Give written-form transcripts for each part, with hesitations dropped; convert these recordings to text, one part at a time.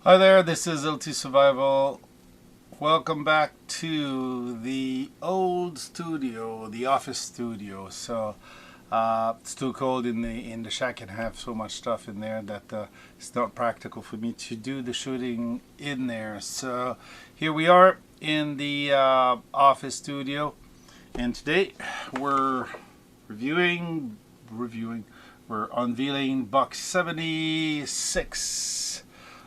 Hi there, this is LT Survival. Welcome back to the old studio, the office studio. It's too cold in the shack and have so much stuff in there that it's not practical for me to do the shooting in there. So here we are in the office studio, and today we're we're unveiling box 76.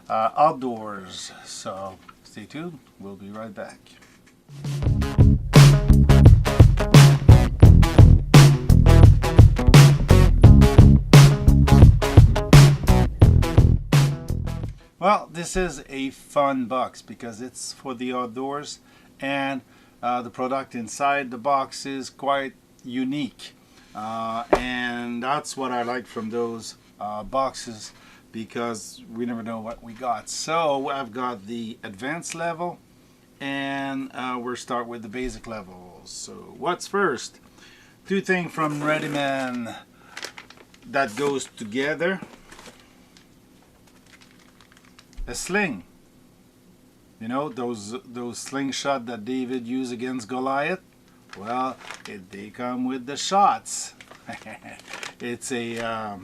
Outdoors. So stay tuned. We'll be right back. Well, this is a fun box because it's for the outdoors, and the product inside the box is quite unique, and that's what I like from those boxes, because we never know what we got. So I've got the advanced level, and we'll start with the basic level. So what's first? Two things from Readyman that goes together. A sling. You know, those slingshot that David used against Goliath? Well, they come with the shots. It's a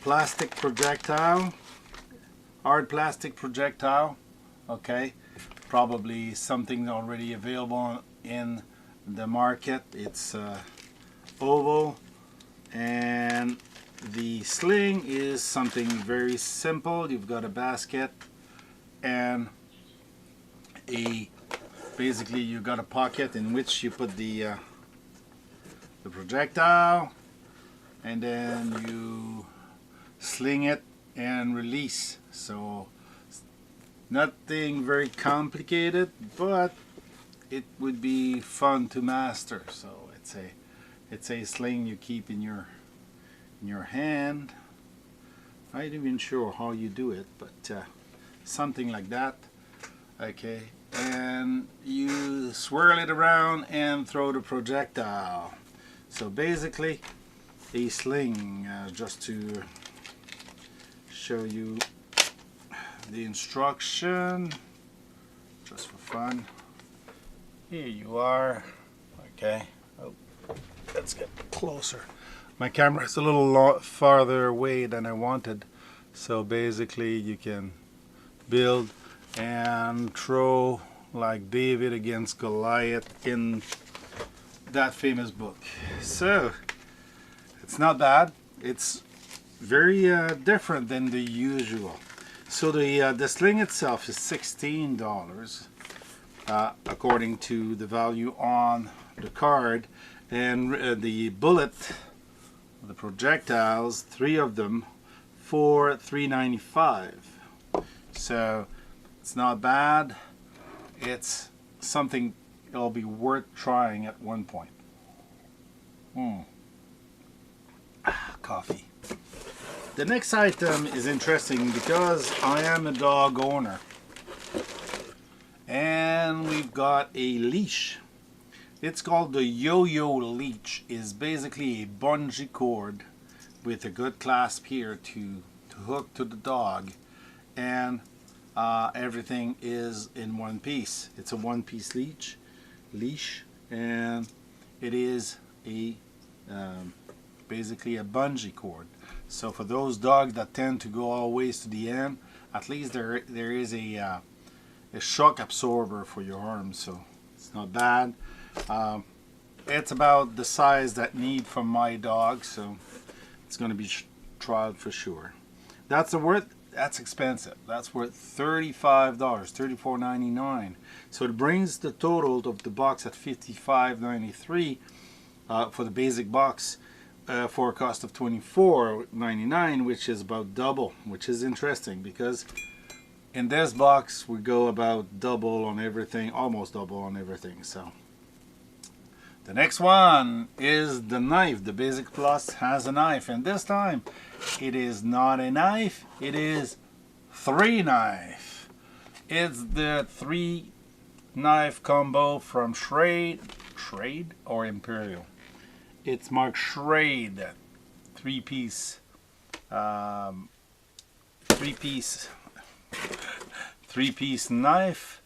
plastic projectile, hard plastic projectile. Okay, probably something already available in the market. It's oval, and the sling is something very simple. You've got a basket and basically you've got a pocket in which you put the projectile, and then you sling it and release. So nothing very complicated, but it would be fun to master. So it's a sling you keep in your hand. I'm not even sure how you do it, but something like that. Okay, and you swirl it around and throw the projectile. So basically a sling, just to show you the instruction, just for fun. Here you are. Okay, oh, let's get closer. My camera is a little farther away than I wanted, so basically you can build and throw like David against Goliath in that famous book. So it's not bad. It's very different than the usual. So the sling itself is $16 according to the value on the card, and the bullet, the projectiles, 3 of them, for $3.95. So it's not bad. It's something it'll be worth trying at one point. Coffee. The next item is interesting because I am a dog owner, and we've got a leash. It's called the Yo-Yo Leash. Is basically a bungee cord with a good clasp here to hook to the dog, and everything is in one piece. It's a one-piece leash, and it is a basically a bungee cord. So for those dogs that tend to go all ways to the end, at least there is a shock absorber for your arms, so it's not bad. It's about the size that need from my dog, so it's going to be tried for sure. That's expensive. That's worth $35, $34.99. So it brings the total of the box at $55.93 for the basic box, for a cost of $24.99, which is about double, which is interesting because in this box we go about double on everything, almost double on everything. So the next one is the knife. The Basic Plus has a knife, and this time it is not a knife, it is 3 knife. It's the 3 knife combo from Schrade or Imperial. It's marked Schrade, 3-piece 3-piece knife.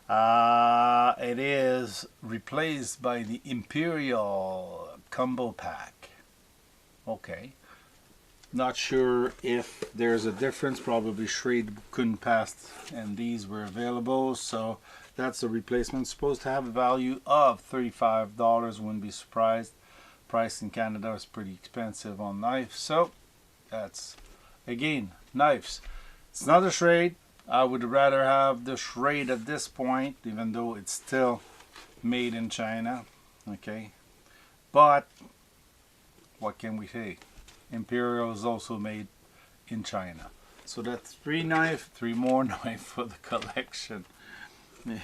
It is replaced by the Imperial combo pack. Okay. Not sure if there's a difference. Probably Schrade couldn't pass and these were available. So that's a replacement. Supposed to have a value of $35. Wouldn't be surprised. Price in Canada is pretty expensive on knives. So that's, again, knives. It's not a Schrade. I would rather have the Schrade at this point, even though it's still made in China. Okay. But what can we say? Imperial is also made in China. So that's 3 knife, 3 more knife for the collection. Yeah.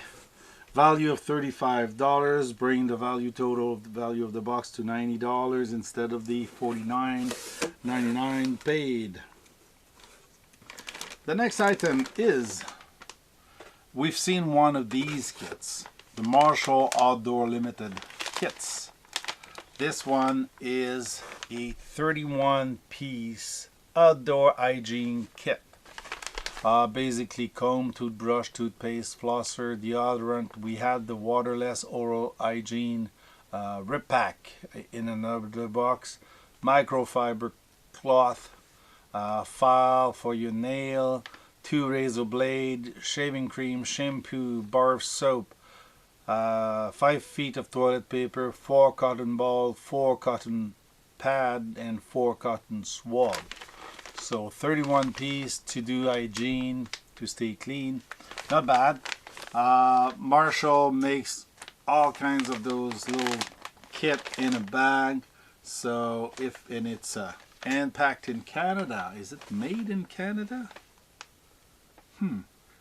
Value of $35, bring the value total of the value of the box to $90 instead of the $49.99 paid. The next item is, we've seen one of these kits, the Marshall Outdoor Limited kits. This one is a 31-piece outdoor hygiene kit. Basically comb, toothbrush, toothpaste, flosser, deodorant. We had the waterless oral hygiene rip pack in another box, microfiber cloth, file for your nail, 2 razor blade, shaving cream, shampoo, bar soap, 5 feet of toilet paper, 4 cotton ball, 4 cotton pad, and 4 cotton swab. So 31 piece to do hygiene, to stay clean. Not bad. Marshall makes all kinds of those little kit in a bag. So and it's hand packed in Canada. Is it made in Canada?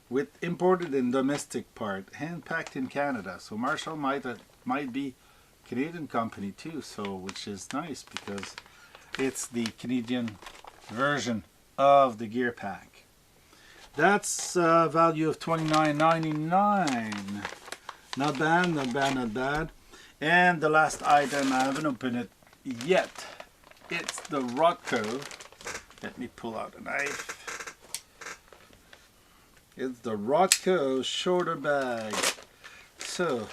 With imported and domestic part, hand packed in Canada. So Marshall might be Canadian company too. So which is nice because it's the Canadian version of the gear pack. That's a value of $29.99. Not bad, not bad, not bad. And the last item, I haven't opened it yet. It's the Rotco. Let me pull out a knife. It's the Rotco shoulder bag. So,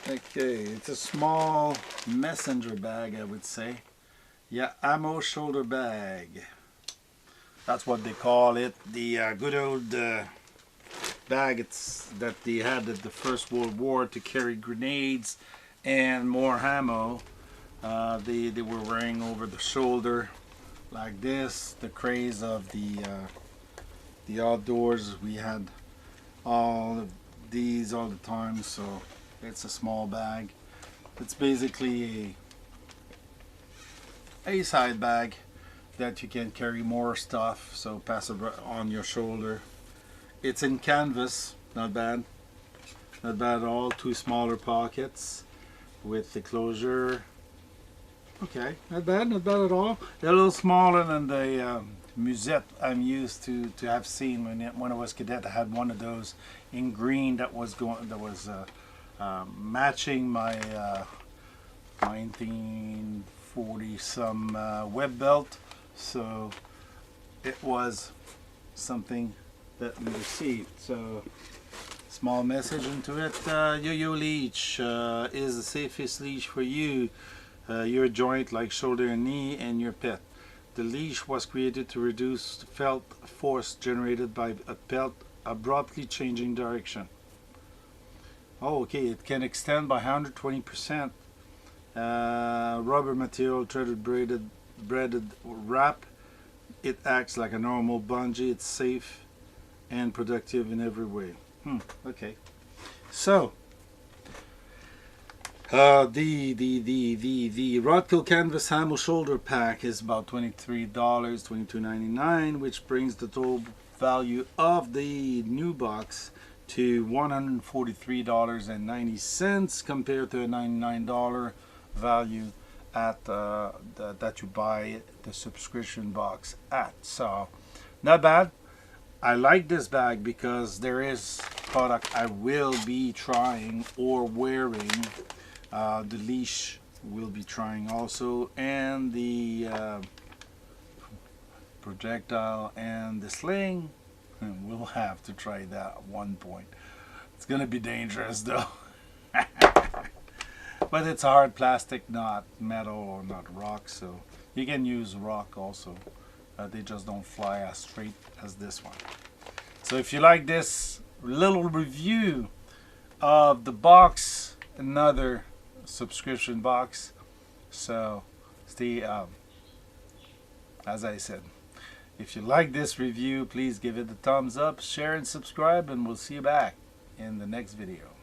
okay, it's a small messenger bag, I would say. Yeah, ammo shoulder bag. That's what they call it. The good old bag that they had at the First World War to carry grenades and more ammo. They were wearing over the shoulder like this. The craze of the outdoors. We had all of these all the time, so it's a small bag. It's basically a side bag that you can carry more stuff, so pass it on your shoulder. It's in canvas, not bad. Not bad at all. 2 smaller pockets with the closure. Okay, not bad at all. They're a little smaller than the Musette I'm used to have seen when I was cadet. I had one of those in green that was matching my 1940 some web belt. So it was something that we received. So small message into it. Yo-yo leash is the safest leash for you, your joint like shoulder and knee, and your pet. The leash was created to reduce the felt force generated by a pet abruptly changing direction. Oh, okay, it can extend by 120%. Rubber material, threaded braided wrap. It acts like a normal bungee. It's safe and productive in every way. Okay. So the Rotco Canvas Ammo Shoulder Pack is about $23, $22.99, which brings the total value of the new box to $143.90 compared to a $99 value at that you buy the subscription box at. So not bad. I like this bag because there is product I will be trying or wearing. The leash will be trying also, and the projectile and the sling. We'll have to try that at one point. It's gonna be dangerous though. But it's a hard plastic, not metal or not rock, so you can use rock also. They just don't fly as straight as this one. So if you like this little review of the box, another subscription box, so stay as I said, if you like this review, please give it a thumbs up, share and subscribe, and we'll see you back in the next video.